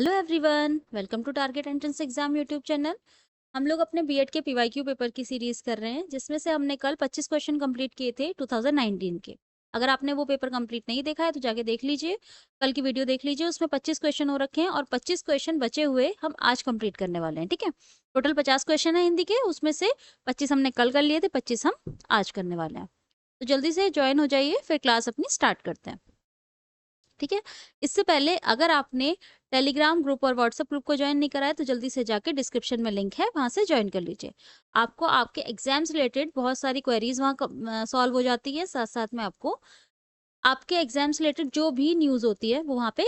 Hello everyone, welcome to Target entrance exam YouTube channel. हम लोग अपने बीएड के पीवाईक्यू पेपर की सीरीज कर रहे हैं, जिसमें से हमने कल 25 क्वेश्चन कंप्लीट किए थे 2019 के। अगर आपने वो पेपर कंप्लीट नहीं देखा है तो जाके देख लीजिए, कल की वीडियो देख लीजिए। उसमें 25 क्वेश्चन हो रखे हैं और 25 क्वेश्चन बचे हुए हम आज कंप्लीट करने वाले हैं। ठीक है, टोटल 50 क्वेश्चन है हिंदी के, उसमें से 25 हमने कल कर लिए थे, 25 हम आज करने वाले हैं। तो जल्दी से ज्वाइन हो जाइए, फिर क्लास अपनी स्टार्ट करते हैं। ठीक है, इससे पहले अगर आपने टेलीग्राम ग्रुप और व्हाट्सएप ग्रुप को ज्वाइन नहीं करा है तो जल्दी से जाके डिस्क्रिप्शन में लिंक है, वहां से ज्वाइन कर लीजिए। आपको आपके एग्जाम से रिलेटेड बहुत सारी क्वेरीज वहाँ सॉल्व हो जाती है। साथ साथ में आपको आपके एग्जाम से रिलेटेड जो भी न्यूज होती है वो वहाँ पे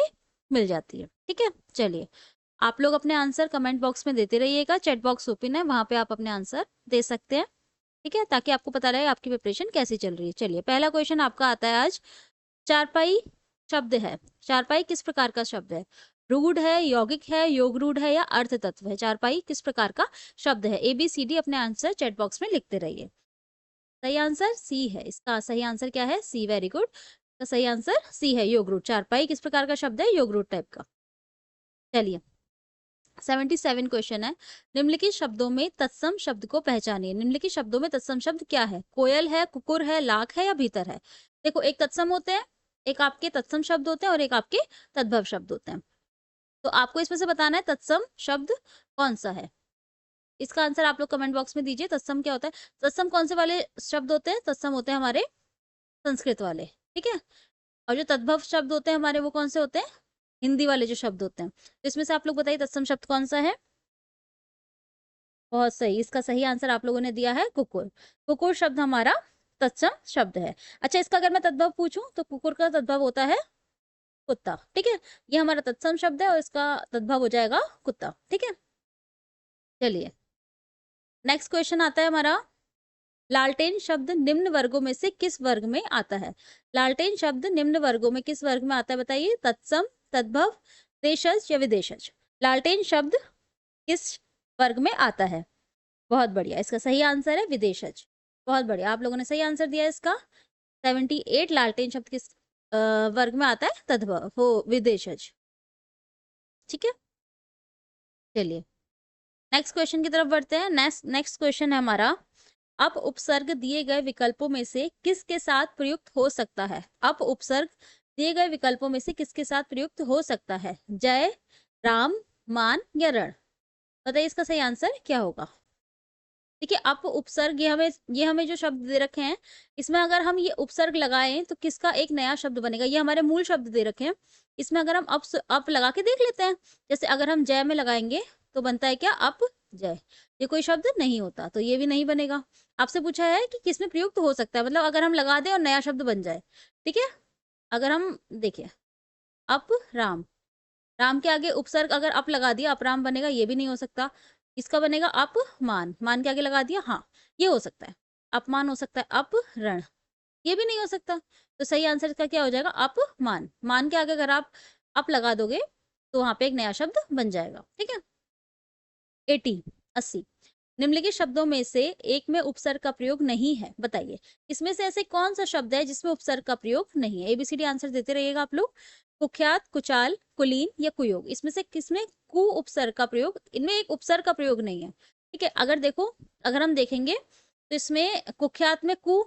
मिल जाती है। ठीक है, चलिए आप लोग अपने आंसर कमेंट बॉक्स में देते रहिएगा। चैट बॉक्स ओपन है, वहां पे आप अपने आंसर दे सकते हैं। ठीक है, ताकि आपको पता रहे आपकी प्रिपरेशन कैसी चल रही है। चलिए, पहला क्वेश्चन आपका आता है आज। चारपाई शब्द है। चारपाई किस प्रकार का शब्द है? रूढ़ है, यौगिक है, योग रूढ़ है या अर्थ तत्व है? चारपाई किस प्रकार का शब्द है? ABCD अपने आंसर चैट बॉक्स में लिखते रहिए। सही आंसर सी है। इसका सही आंसर क्या है? सी, वेरी गुड। तो सही आंसर सी है, योग रूढ़। चारपाई किस प्रकार का शब्द है? योग रूढ़ टाइप का। चलिए, 77 क्वेश्चन है। निम्नलिखित शब्दों में तत्सम शब्द को पहचानिए। निम्नलिखित शब्दों में तत्सम शब्द क्या है? कोयल है, कुकुर है, लाख है या भीतर है? देखो, एक तत्सम होते हैं, एक आपके तत्सम शब्द होते हैं और एक आपके तद्भव शब्द होते हैं। तो आपको इसमें से बताना है तत्सम शब्द कौन सा है। इसका आंसर आप लोग कमेंट बॉक्स में दीजिए। तत्सम क्या होता है? तत्सम कौन से वाले शब्द होते हैं? तत्सम होते हैं हमारे संस्कृत वाले। ठीक है, और जो तद्भव शब्द होते हैं हमारे, वो कौन से होते हैं? हिंदी वाले जो शब्द होते हैं। तो इसमें से आप लोग बताइए तत्सम शब्द कौन सा है। बहुत सही, इसका सही आंसर आप लोगों ने दिया है कुकुर। कुकुर शब्द हमारा तत्सम शब्द है। अच्छा, इसका अगर मैं तद्भव पूछूं तो कुकुर का तद्भव होता है कुत्ता। ठीक है, ये हमारा तत्सम शब्द है और इसका तद्भव हो जाएगा कुत्ता। ठीक है, चलिए नेक्स्ट क्वेश्चन आता है हमारा। लालटेन शब्द निम्न वर्गों में से किस वर्ग में आता है? लालटेन शब्द निम्न वर्गों में किस वर्ग में आता है? बताइए। तत्सम, तद्भव, देशज या विदेशज? लालटेन शब्द किस वर्ग में आता है? बहुत बढ़िया, इसका सही आंसर है विदेशज। बहुत बढ़िया, आप लोगों ने सही आंसर दिया है इसका। 78 लालटेन शब्द किस वर्ग में आता है? तद्भव हो, विदेशज। ठीक है, चलिए नेक्स्ट क्वेश्चन की तरफ बढ़ते हैं। नेक्स्ट क्वेश्चन है हमारा। अप उपसर्ग दिए गए विकल्पों में से किसके साथ प्रयुक्त हो सकता है? अप उपसर्ग दिए गए विकल्पों में से किसके साथ प्रयुक्त हो सकता है? जय, राम, मान या रण? बताइए इसका सही आंसर क्या होगा। देखिए, अप उपसर्ग ये हमें जो शब्द दे रखे हैं, इसमें अगर हम ये उपसर्ग लगाएं तो किसका एक नया शब्द बनेगा? ये हमारे मूल शब्द दे रखे हैं। इसमें अगर हम अप लगा के देख लेते हैं, जैसे अगर हम जय में लगाएंगे तो बनता है क्या? अप जय। ये कोई शब्द नहीं होता, तो ये भी नहीं बनेगा। आपसे पूछा है कि किसमें प्रयुक्त हो सकता है, मतलब अगर हम लगा दें और नया शब्द बन जाए। ठीक है, अगर हम देखिए, अप राम, राम के आगे उपसर्ग अगर अप लगा दिया, अपराम बनेगा, ये भी नहीं हो सकता। इसका बनेगा अपमान, मान के आगे लगा दिया, हाँ ये हो सकता है। अपमान हो सकता है, अपरण, ये भी नहीं हो सकता। तो सही आंसर इसका क्या हो जाएगा? अपमान। मान के आगे अगर आप अप लगा दोगे तो वहां पे एक नया शब्द बन जाएगा। ठीक है, 80 निम्नलिखित शब्दों में से एक में उपसर्ग का प्रयोग नहीं है, बताइए। इसमें से ऐसे कौन सा शब्द है जिसमें उपसर्ग का प्रयोग नहीं है? ABCD आंसर देते रहिएगा आप लोग। कुख्यात, कुचाल, कुलीन या कुयोग? इसमें से किसमें कु उपसर्ग का प्रयोग, इनमें एक उपसर्ग का प्रयोग नहीं है। ठीक है, अगर देखो, अगर हम देखेंगे तो इसमें कुख्यात में कु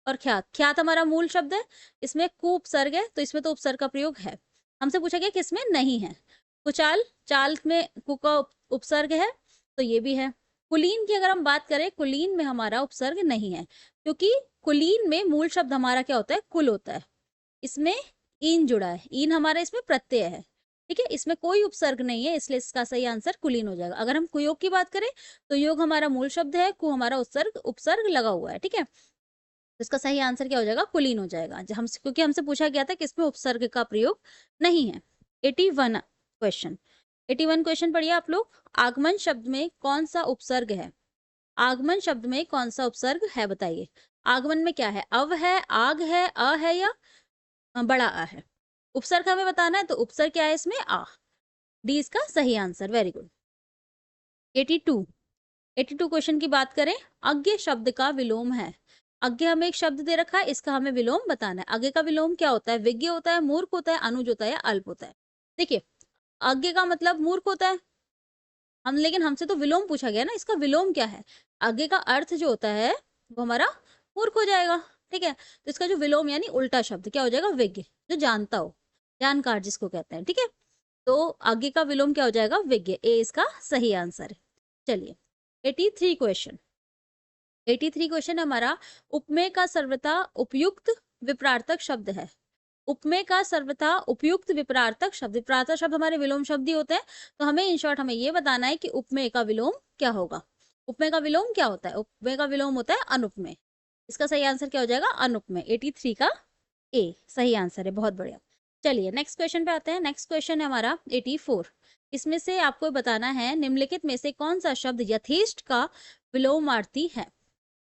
और ख्यात, ख्यात हमारा मूल शब्द है, इसमें कु उपसर्ग है, तो इसमें तो उपसर्ग का प्रयोग है। हमसे पूछा गया किसमें नहीं है। कुचाल, चाल में कु का उपसर्ग है, तो ये भी है। कुलीन की अगर हम बात करें, कुलीन में हमारा उपसर्ग नहीं है, क्योंकि कुलीन में मूल शब्द हमारा क्या होता है? कुल होता है। इसमें ईन जुड़ा है, ईन हमारा इसमें प्रत्यय है। ठीक है, इसमें कोई उपसर्ग नहीं है, इसलिए इसका सही आंसर कुलीन हो जाएगा। अगर हम कुयोग की बात करें तो योग हमारा मूल शब्द है, कु हमारा उपसर्ग उपसर्ग लगा हुआ है। ठीक है, तो इसका सही आंसर क्या हो जाएगा? कुलीन हो जाएगा। हमसे, क्योंकि हमसे पूछा गया था कि इसमें उपसर्ग का प्रयोग नहीं है। 81 क्वेश्चन, 81 क्वेश्चन पढ़िए आप लोग। आगमन शब्द में कौन सा उपसर्ग है? आगमन शब्द में कौन सा उपसर्ग है, बताइए। आगमन में क्या है? अव है, आग है, अ है या बड़ा आ है? उपसर्ग हमें बताना है, तो उपसर्ग क्या है इसमें? आ। डी इसका सही आंसर, वेरी गुड। 82 82 क्वेश्चन की बात करें। अज्ञ शब्द का विलोम है। अज्ञ हमें एक शब्द दे रखा है, इसका हमें विलोम बताना है। अज्ञ का विलोम क्या होता है? विज्ञ होता है, मूर्ख होता है, अनुज होता है या अल्प होता है? देखिए, आगे का मतलब मूर्ख होता है। लेकिन हमसे तो विलोम पूछा गया ना, इसका विलोम क्या है? आगे का अर्थ जो होता है वो हमारा मूर्ख हो जाएगा। ठीक है, तो इसका जो विलोम यानी उल्टा शब्द क्या हो जाएगा? विज्ञ, जो जानता हो, जानकार जिसको कहते हैं। ठीक है, तो आगे का विलोम क्या हो जाएगा? विज्ञ। ए इसका सही आंसर है। चलिए 83 क्वेश्चन। 83 क्वेश्चन हमारा, उपमेय का सर्वथा उपयुक्त विपरार्थक शब्द है। उपमेय का सर्वथा उपयुक्त विपरार्थक शब्द, विपरार्थक शब्द हमारे विलोम शब्द ही होते हैं। तो हमें इन शॉर्ट हमें ये बताना है कि उपमेय का विलोम क्या होगा। उपमेय का विलोम क्या होता है? उपमेय का विलोम होता है अनुपमेय। इसका सही आंसर क्या हो जाएगा? अनुपमेय। 83 का ए सही आंसर है। बहुत बढ़िया। चलिए नेक्स्ट क्वेश्चन पे आते हैं। नेक्स्ट क्वेश्चन है हमारा 84। इसमें से आपको बताना है निम्नलिखित में से कौन सा शब्द यथेष्ट का विलोमार्थी है।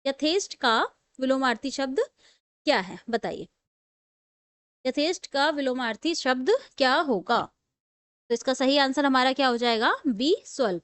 यथेष्ट का विलोमार्थी शब्द क्या है? बताइए, यथेष्ट का विलोमार्थी शब्द क्या होगा? तो इसका सही आंसर हमारा क्या हो जाएगा? बी स्वल्प।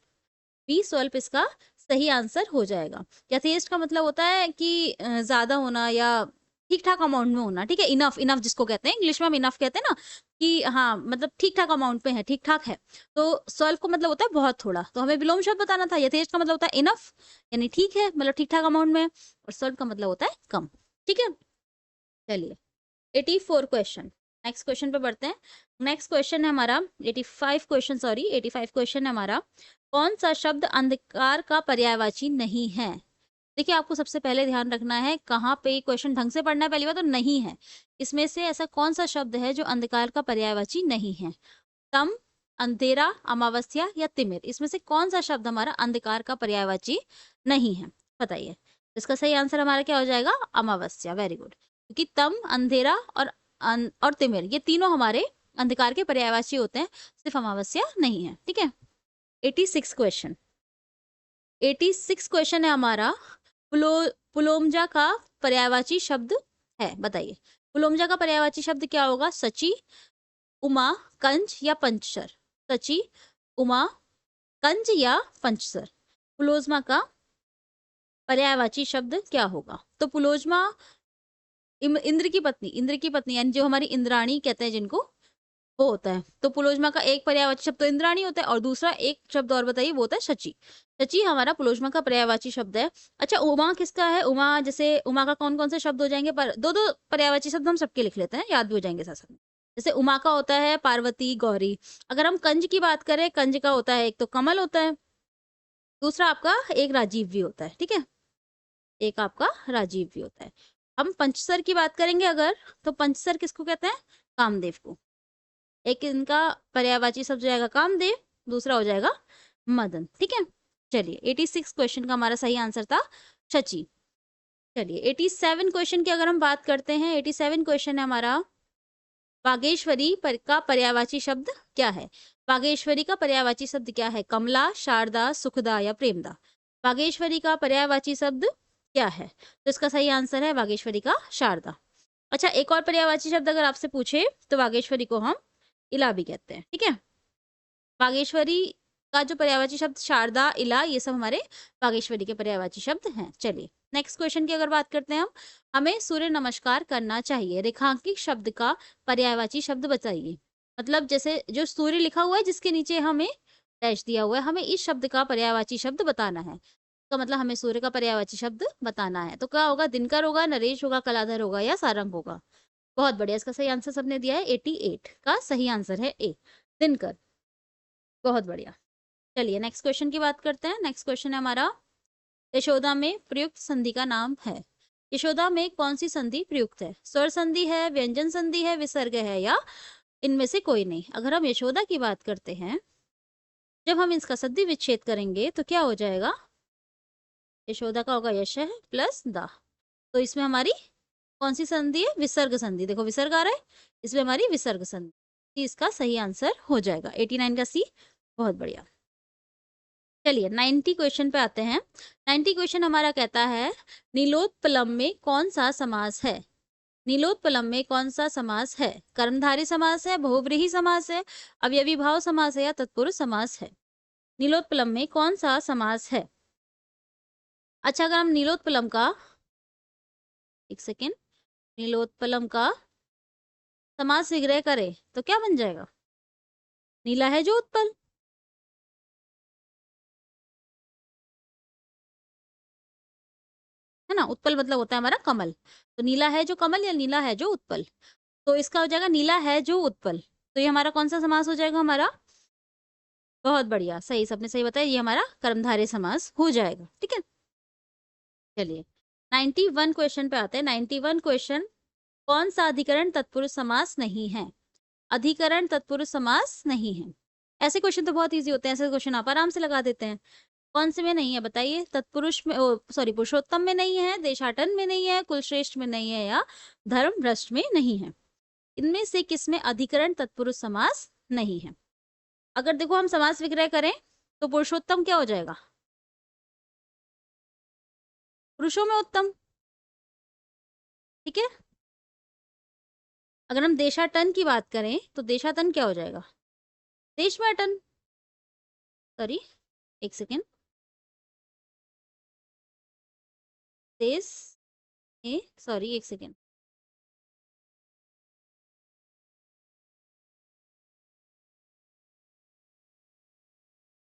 बी स्वल्प इसका सही आंसर हो जाएगा। यथेष्ट का मतलब होता है कि ज्यादा होना या ठीक ठाक अमाउंट में होना। ठीक है, इनफ, इनफ जिसको कहते हैं, इंग्लिश में हम इनफ कहते हैं ना, कि हाँ मतलब ठीक ठाक अमाउंट में है, ठीक ठाक है। तो स्वल्प का मतलब होता है बहुत थोड़ा, तो हमें विलोम शब्द बताना था। यथेष्ट का मतलब होता है इनफ, यानी ठीक है, मतलब ठीक ठाक अमाउंट में, और स्वल्प का मतलब होता है कम। ठीक है, चलिए 84 क्वेश्चन। नेक्स्ट क्वेश्चन पे बढ़ते हैं। नेक्स्ट क्वेश्चन है हमारा 85 क्वेश्चन, सॉरी 85 क्वेश्चन है हमारा, कौन सा शब्द अंधकार का पर्यायवाची नहीं है? देखिए आपको सबसे पहले ध्यान रखना है कहाँ पे ये क्वेश्चन ढंग से पढ़ना है। पहली बात तो नहीं है, इसमें से ऐसा कौन सा शब्द है जो अंधकार का पर्यायवाची नहीं है? तम, अंधेरा, अमावस्या या तिमिर, इसमें से कौन सा शब्द हमारा अंधकार का पर्यायवाची नहीं है? बताइए। इसका सही आंसर हमारा क्या हो जाएगा? अमावस्या। Very good. क्योंकि तम, अंधेरा और तिमिर ये तीनों हमारे अंधकार के पर्यायवाची होते हैं, सिर्फ अमावस्या नहीं है। ठीक है, 86 क्वेश्चन। 86 क्वेश्चन है हमारा, पुलो पुलोमजा का पर्यायवाची शब्द है। बताइए, पुलोमजा का पर्यायवाची शब्द क्या होगा? सची, उमा, कंज या पंचसर? सची, उमा, कंज या पंचसर? पुलोजमा का पर्यायवाची शब्द क्या होगा? तो पुलोजमा इंद्र की पत्नी, इंद्र की पत्नी यानी जो हमारी इंद्राणी कहते हैं जिनको, वो होता है। तो पुलोजमा का एक पर्यायवाची शब्द तो इंद्राणी होता है, और दूसरा एक शब्द और बताइए, वो होता है शची। शची हमारा पुलोजमा का पर्यायवाची शब्द है। अच्छा, उमा किसका है? उमा, जैसे उमा का कौन कौन से शब्द हो जाएंगे? पर दो दो पर्यायवाची शब्द हम सबके लिख लेते हैं, याद भी हो जाएंगे साथ साथ में। जैसे उमा का होता है पार्वती, गौरी। अगर हम कंज की बात करें, कंज का होता है एक तो कमल होता है, दूसरा आपका एक राजीव भी होता है। ठीक है, एक आपका राजीव भी होता है। हम पंचसर की बात करेंगे अगर, तो पंचसर किसको कहते हैं? कामदेव को। एक इनका पर्यायवाची शब्द हो जाएगा कामदेव, दूसरा हो जाएगा मदन। ठीक है, चलिए 86 क्वेश्चन का हमारा सही आंसर था शची। चलिए 87 क्वेश्चन की अगर हम बात करते हैं, 87 क्वेश्चन है हमारा, बागेश्वरी का पर्यायवाची शब्द क्या है? बागेश्वरी का पर्यायवाची शब्द क्या है? कमला, शारदा, सुखदा या प्रेमदा? बागेश्वरी का पर्यायवाची शब्द क्या है? तो इसका सही आंसर है बागेश्वरी का शारदा। अच्छा, एक और पर्यायवाची शब्द अगर आपसे पूछे तो बागेश्वरी को हम इला भी कहते हैं। ठीक है, बागेश्वरी का जो पर्यायवाची शब्द शारदा, इला, ये सब हमारे बागेश्वरी के पर्यायवाची शब्द हैं। चलिए नेक्स्ट क्वेश्चन की अगर बात करते हैं हम, हमें सूर्य नमस्कार करना चाहिए, रेखांकित शब्द का पर्यायवाची शब्द बताइए। मतलब जैसे जो सूर्य लिखा हुआ है जिसके नीचे हमें डैश दिया हुआ है, हमें इस शब्द का पर्यायवाची शब्द बताना है। तो मतलब हमें सूर्य का पर्यायवाची शब्द बताना है। तो क्या होगा? दिनकर होगा, नरेश होगा, कलाधर होगा या सारंग होगा? बहुत बढ़िया, इसका सही आंसर सबने दिया है। 88 का सही आंसर है ए, दिनकर। बहुत बढ़िया। चलिए नेक्स्ट क्वेश्चन की बात करते हैं। नेक्स्ट क्वेश्चन है हमारा, यशोदा में प्रयुक्त संधि का नाम है। यशोदा में कौन सी संधि प्रयुक्त है? स्वर संधि है, व्यंजन संधि है, विसर्ग है, या इनमें से कोई नहीं? अगर हम यशोदा की बात करते हैं, जब हम इसका संधि विच्छेद करेंगे तो क्या हो जाएगा? यशोदा का होगा यश है प्लस दा, तो इसमें हमारी कौन सी संधि है? विसर्ग संधि। देखो विसर्ग आ रहा है, इसमें हमारी विसर्ग संधि, इसका सही आंसर हो जाएगा 89 का सी। बहुत बढ़िया। चलिए 90 क्वेश्चन पे आते हैं। 90 क्वेश्चन हमारा कहता है, नीलोत्पलम में कौन सा समास है? नीलोत्पलम में कौन सा समास है? कर्मधारी समास है, बहुव्रीहि समास है, अवयवी भाव समास है, या तत्पुरुष समास है? नीलोत्पलम में कौन सा समास है? अच्छा, अगर हम नीलोत्पलम का, एक सेकेंड, नीलोत्पलम का समास विग्रह करें तो क्या बन जाएगा? नीला है जो उत्पल, है ना। उत्पल मतलब होता है हमारा कमल, तो नीला है जो कमल या नीला है जो उत्पल, तो इसका हो जाएगा नीला है जो उत्पल। तो ये हमारा कौन सा समास हो जाएगा हमारा? बहुत बढ़िया, सही, सबने सही बताया, ये हमारा कर्मधारय समास हो जाएगा। ठीक है, चलिए 91 क्वेश्चन पे आते हैं। 91 क्वेश्चन, कौन सा अधिकरण तत्पुरुष समास नहीं है? अधिकरण तत्पुरुष समास नहीं है। ऐसे क्वेश्चन तो बहुत इजी होते हैं, ऐसे क्वेश्चन आप आराम से लगा देते हैं। कौन से में नहीं है बताइए? तत्पुरुष में, सॉरी, पुरुषोत्तम में नहीं है, देशाटन में नहीं है, कुलश्रेष्ठ में नहीं है, या धर्म भ्रष्ट में नहीं है। इनमें से किस में अधिकरण तत्पुरुष समास नहीं है? अगर देखो हम समास विग्रह करें तो पुरुषोत्तम क्या हो जाएगा? पुरुषों में उत्तम। ठीक है, अगर हम देशाटन की बात करें तो देशाटन क्या हो जाएगा? देश में अटन, सॉरी एक सेकेंड, देश में, सॉरी एक सेकेंड,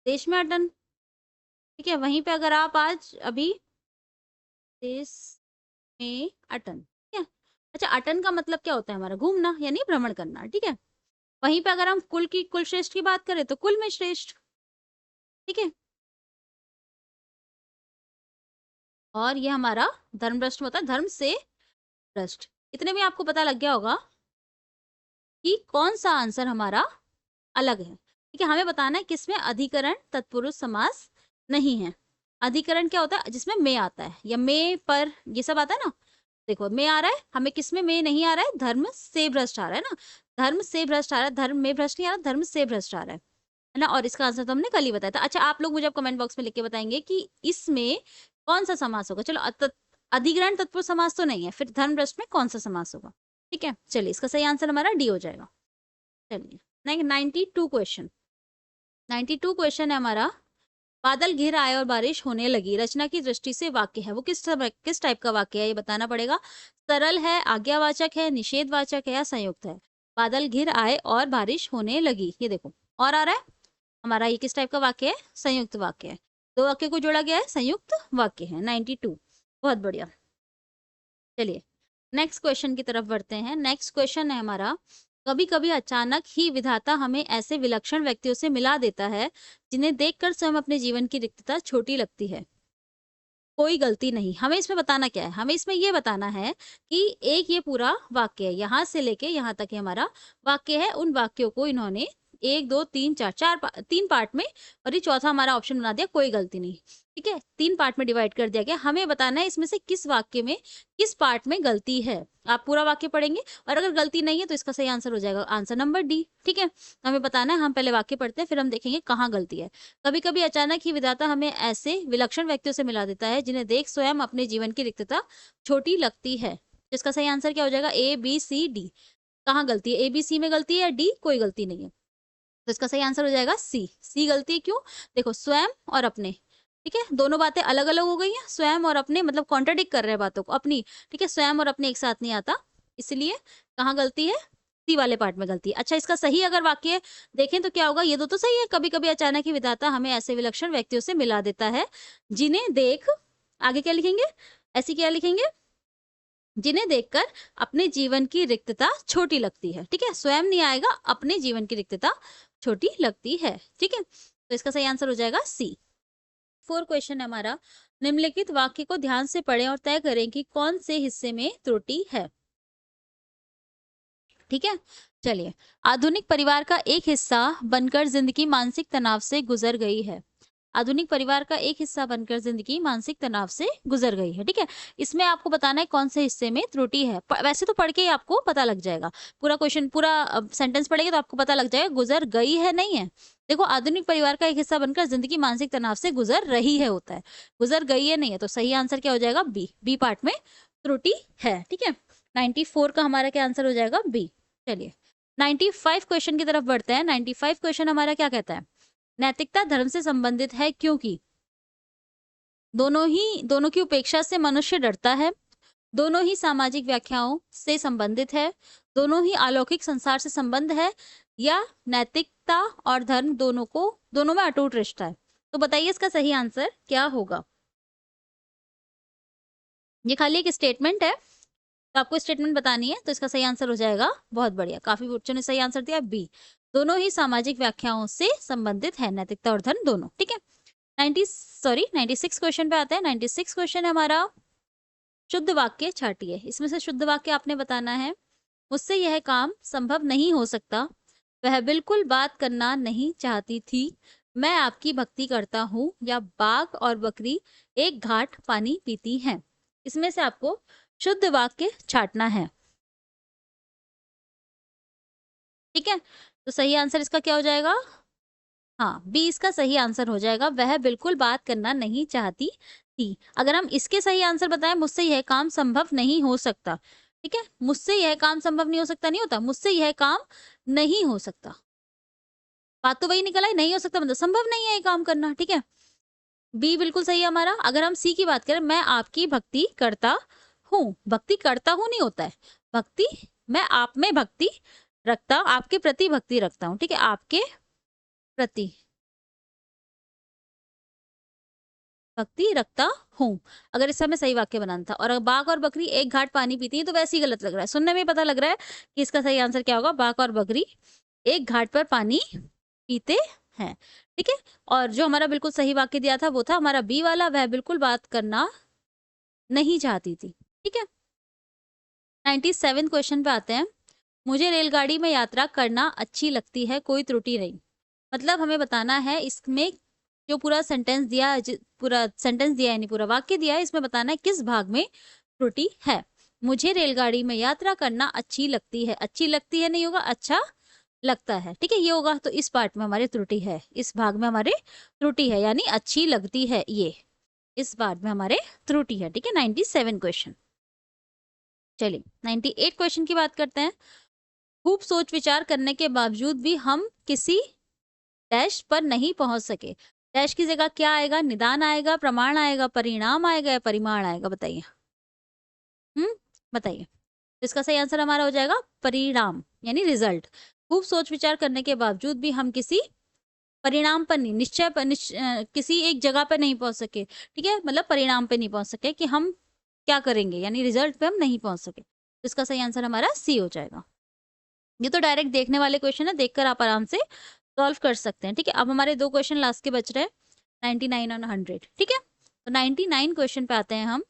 देश में अटन। ठीक है, वहीं पे अगर आप आज अभी देश में अटन, ठीक है। अच्छा, अटन का मतलब क्या होता है हमारा? घूमना यानी भ्रमण करना। ठीक है, वहीं पे अगर हम कुल श्रेष्ठ की बात करें तो कुल में श्रेष्ठ। ठीक है, और ये हमारा धर्म भ्रष्ट होता है, धर्म से भ्रष्ट। इतने में आपको पता लग गया होगा कि कौन सा आंसर हमारा अलग है। ठीक है, हमें बताना है किसमें अधिकरण तत्पुरुष समास नहीं है। अधिकरण क्या होता है? जिसमें में आता है या में पर, ये सब आता है ना। देखो में आ रहा है, हमें किसमें में नहीं आ रहा है? धर्म से भ्रष्ट आ रहा है ना, धर्म से भ्रष्ट आ रहा है, धर्म में भ्रष्ट नहीं आ रहा, धर्म से भ्रष्ट आ रहा है ना। और इसका आंसर तो हमने कल ही बताया था। अच्छा, आप लोग मुझे कमेंट बॉक्स में लिख के बताएंगे कि इसमें कौन सा समास होगा। चलो, अधिग्रहण तत्पुरुष समास तो नहीं है, फिर धर्म भ्रष्ट में कौन सा समास होगा? ठीक है, चलिए इसका सही आंसर हमारा डी हो जाएगा। चलिए 92 क्वेश्चन, 92 क्वेश्चन है हमारा। बादल घिर आए और बारिश होने लगी, रचना की दृष्टि से वाक्य है, वो किस टाइप का वाक्य है ये बताना पड़ेगा। सरल है, आज्ञावाचक है, निषेधवाचक है, या संयुक्त है? बादल घिर आए और बारिश होने लगी, ये देखो और आ रहा है हमारा, ये किस टाइप का वाक्य है? संयुक्त वाक्य है। दो वाक्य को जोड़ा गया है, संयुक्त वाक्य है। 92, बहुत बढ़िया। चलिए नेक्स्ट क्वेश्चन की तरफ बढ़ते हैं। नेक्स्ट क्वेश्चन है हमारा, कभी कभी अचानक ही विधाता हमें ऐसे विलक्षण व्यक्तियों से मिला देता है जिन्हें देखकर स्वयं अपने जीवन की रिक्तता छोटी लगती है। कोई गलती नहीं। हमें इसमें बताना क्या है? हमें इसमें ये बताना है कि एक ये पूरा वाक्य है, यहाँ से लेके यहाँ तक ये हमारा वाक्य है। उन वाक्यों को इन्होंने 1 2 3 4 3 पार्ट में, और ये चौथा हमारा ऑप्शन बना दिया कोई गलती नहीं। ठीक है, 3 पार्ट में डिवाइड कर दिया गया। हमें बताना है इसमें से किस वाक्य में, किस पार्ट में गलती है। आप पूरा वाक्य पढ़ेंगे और अगर गलती नहीं है तो इसका सही आंसर हो जाएगा आंसर नंबर डी। ठीक है, हमें बताना है, हम पहले वाक्य पढ़ते हैं फिर हम देखेंगे कहाँ गलती है। कभी कभी अचानक ही विधाता हमें ऐसे विलक्षण व्यक्तियों से मिला देता है जिन्हें देख स्वयं अपने जीवन की रिक्तता छोटी लगती है। इसका सही आंसर क्या हो जाएगा? A B C D. कहाँ गलती है? ए बी सी में गलती है या डी कोई गलती नहीं है? तो इसका सही आंसर हो जाएगा सी। सी गलती है, क्यों? देखो स्वयं और अपने, ठीक है, दोनों बातें अलग अलग हो गई हैं। स्वयं और अपने मतलब कॉन्ट्राडिक्ट कर रहे हैं बातों को अपनी। ठीक है, स्वयं और अपने एक साथ नहीं आता, इसलिए कहाँ गलती है? सी वाले पार्ट में गलती है। अच्छा, इसका सही अगर वाक्य देखें तो क्या होगा? ये दो तो सही है। कभी कभी अचानक ही विधाता हमें ऐसे विलक्षण व्यक्तियों से मिला देता है जिन्हें देख, आगे क्या लिखेंगे? ऐसी क्या लिखेंगे? जिन्हें देखकर अपने जीवन की रिक्तता छोटी लगती है। ठीक है, स्वयं नहीं आएगा, अपने जीवन की रिक्तता छोटी लगती है। ठीक है, तो इसका सही आंसर हो जाएगा सी। 4 क्वेश्चन है हमारा, निम्नलिखित वाक्य को ध्यान से पढ़ें और तय करें कि कौन से हिस्से में त्रुटि है। ठीक है, चलिए, आधुनिक परिवार का एक हिस्सा बनकर जिंदगी मानसिक तनाव से गुजर गई है। आधुनिक परिवार का एक हिस्सा बनकर जिंदगी मानसिक तनाव से गुजर गई है। ठीक है, इसमें आपको बताना है कौन से हिस्से में त्रुटि है। वैसे तो पढ़ के ही आपको पता लग जाएगा, पूरा क्वेश्चन पूरा सेंटेंस पढ़ेंगे तो आपको पता लग जाएगा गुजर गई है नहीं है। देखो, आधुनिक परिवार का एक हिस्सा बनकर जिंदगी मानसिक तनाव से गुजर रही है होता है, गुजर गई है नहीं है। तो सही आंसर क्या हो जाएगा? बी। बी पार्ट में त्रुटि है। ठीक है, 94 का हमारा क्या आंसर हो जाएगा? बी। चलिए 95 क्वेश्चन की तरफ बढ़ते हैं। 95 क्वेश्चन हमारा क्या कहता है? नैतिकता धर्म से संबंधित है क्योंकि दोनों की उपेक्षा से मनुष्य डरता है, दोनों ही सामाजिक व्याख्याओं से संबंधित है, दोनों ही अलौकिक संसार से संबंध है, या नैतिकता और धर्म दोनों में अटूट रिश्ता है। तो बताइए इसका सही आंसर क्या होगा। ये खाली एक स्टेटमेंट है, तो आपको स्टेटमेंट बतानी है, तो इसका सही आंसर हो जाएगा, बहुत बढ़िया, काफी बच्चों ने सही आंसर दिया, बी। दोनों ही सामाजिक व्याख्याओं से संबंधित है, नैतिकता और धर्म दोनों। ठीक है, 96 क्वेश्चन पे आते हैं। 96 क्वेश्चन है हमारा, शुद्ध वाक्य छाटिए। इसमें से शुद्ध वाक्य आपने बताना है। मुझसे यह काम संभव नहीं हो सकता, वह बिल्कुल बात करना नहीं चाहती थी, मैं आपकी भक्ति करता हूँ, या बाघ और बकरी एक घाट पानी पीती हैं। इसमें से आपको शुद्ध वाक्य छाटना है। ठीक है, तो सही आंसर इसका क्या हो जाएगा? हाँ, बी इसका सही आंसर हो जाएगा, वह बिल्कुल बात करना नहीं चाहती थी। अगर हम इसके सही आंसर बताएं, मुझसे यह काम संभव नहीं हो सकता। ठीक है, मुझसे यह काम संभव नहीं हो सकता नहीं होता, मुझसे यह काम नहीं हो सकता। बात तो वही निकल आई, नहीं हो सकता मतलब संभव नहीं है ये काम करना। ठीक है, बी बिल्कुल सही है हमारा। अगर हम सी की बात करें, मैं आपकी भक्ति करता हूँ, भक्ति करता हूँ नहीं होता है, भक्ति मैं आप में भक्ति रखता, आपके प्रति भक्ति रखता हूँ। ठीक है, आपके प्रति भक्ति रखता हूँ, अगर इस समय सही वाक्य बनाना था। और अगर बाघ और बकरी एक घाट पानी पीती है, तो वैसे ही गलत लग रहा है, सुनने में पता लग रहा है कि इसका सही आंसर क्या होगा, बाघ और बकरी एक घाट पर पानी पीते हैं। ठीक है, और जो हमारा बिल्कुल सही वाक्य दिया था वो था हमारा बी वाला, वह बिल्कुल बात करना नहीं चाहती थी। ठीक है, 97 क्वेश्चन पे आते हैं। मुझे रेलगाड़ी में यात्रा करना अच्छी लगती है, कोई त्रुटि नहीं। मतलब हमें बताना है इसमें जो पूरा सेंटेंस दिया है, पूरा सेंटेंस दिया है नहीं, पूरा वाक्य दिया है, इसमें बताना है किस भाग में त्रुटि है। मुझे रेलगाड़ी में यात्रा करना अच्छी लगती है, अच्छी लगती है नहीं होगा, अच्छा लगता है। ठीक है, ये होगा, तो इस पार्ट में हमारी त्रुटि है, इस भाग में हमारे त्रुटि है, यानी अच्छी लगती है, ये इस भाग में हमारे त्रुटि है। ठीक है, 97 क्वेश्चन। चलिए 98 क्वेश्चन की बात करते हैं। खूब सोच विचार करने के बावजूद भी हम किसी डैश पर नहीं पहुंच सके। डैश की जगह क्या आएगा, निदान आएगा, प्रमाण आएगा, परिणाम आएगा, या परिमाण आएगा, बताइए। बताइए। तो इसका सही आंसर हमारा हो जाएगा परिणाम, यानी रिजल्ट। खूब सोच विचार करने के बावजूद भी हम किसी परिणाम पर नहीं, निश्चय पर किसी एक जगह पर नहीं पहुंच सके। ठीक है, मतलब परिणाम पे नहीं पहुंच सके कि हम क्या करेंगे, यानी रिजल्ट पे हम नहीं पहुंच सके। तो इसका सही आंसर हमारा सी हो जाएगा। ये तो डायरेक्ट देखने वाले क्वेश्चन है, देखकर आप आराम से सॉल्व कर सकते हैं। ठीक है, अब हमारे दो क्वेश्चन लास्ट के बच रहे हैं, 99 और 100। ठीक है, तो 99 क्वेश्चन पे आते हैं हम।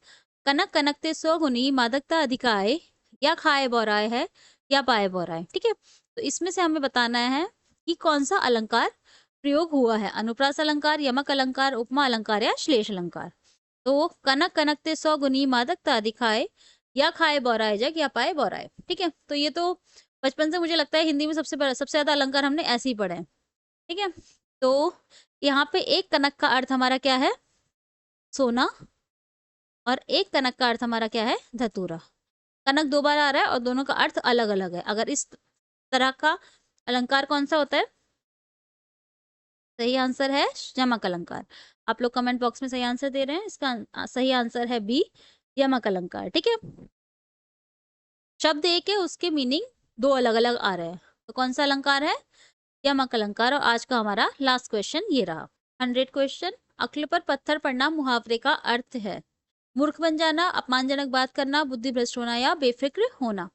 कनक कनकते सो गुनी मादकता अधिकाय, या खाए बोराए है, या पाए बोराए। ठीक है, तो इसमें से हमें बताना है कि कौन सा अलंकार प्रयोग हुआ है, अनुप्रास अलंकार, यमक अलंकार, उपमा अलंकार, या श्लेष अलंकार। तो कनक कनकते सौ गुनी मादकता दिखाए, या खाए बोराए जग, या पाए बोराए। ठीक है, तो ये तो बचपन से मुझे लगता है हिंदी में सबसे ज्यादा अलंकार हमने ऐसे ही पढ़े हैं। ठीक है, तो यहाँ पे एक कनक का अर्थ हमारा क्या है, सोना, और एक कनक का अर्थ हमारा क्या है, धतूरा। कनक दो बार आ रहा है और दोनों का अर्थ अलग अलग है। अगर इस तरह का अलंकार कौन सा होता है, सही आंसर है यमक अलंकार। आप लोग कमेंट बॉक्स में सही आंसर दे रहे हैं, इसका सही आंसर है बी, यमक अलंकार। ठीक है, शब्द एक है, उसके मीनिंग दो अलग अलग आ रहे हैं, तो कौन सा अलंकार है, यमक अलंकार। और आज का हमारा लास्ट क्वेश्चन ये रहा, 100 क्वेश्चन। अक्ल पर पत्थर पड़ना मुहावरे का अर्थ है, मूर्ख बन जाना, अपमानजनक बात करना, बुद्धि भ्रष्ट होना, या बेफिक्र होना।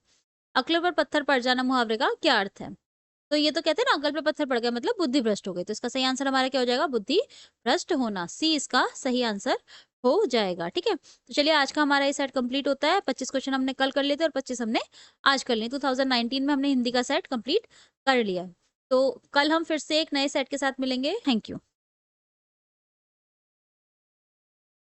अक्ल पर पत्थर पड़ जाना मुहावरे का क्या अर्थ है, तो ये तो कहते हैं ना, अकल पर पत्थर पड़ गया मतलब बुद्धि भ्रष्ट हो गई। तो इसका सही आंसर हमारा क्या हो जाएगा, बुद्धि भ्रष्ट होना, सी इसका सही आंसर हो जाएगा। ठीक है, तो चलिए आज का हमारा ये सेट कंप्लीट होता है। 25 क्वेश्चन हमने कल कर लिए थे और 25 हमने आज कर लिए। 2019 में हमने हिंदी का सेट कंप्लीट कर लिया। तो कल हम फिर से एक नए सेट के साथ मिलेंगे। Thank you.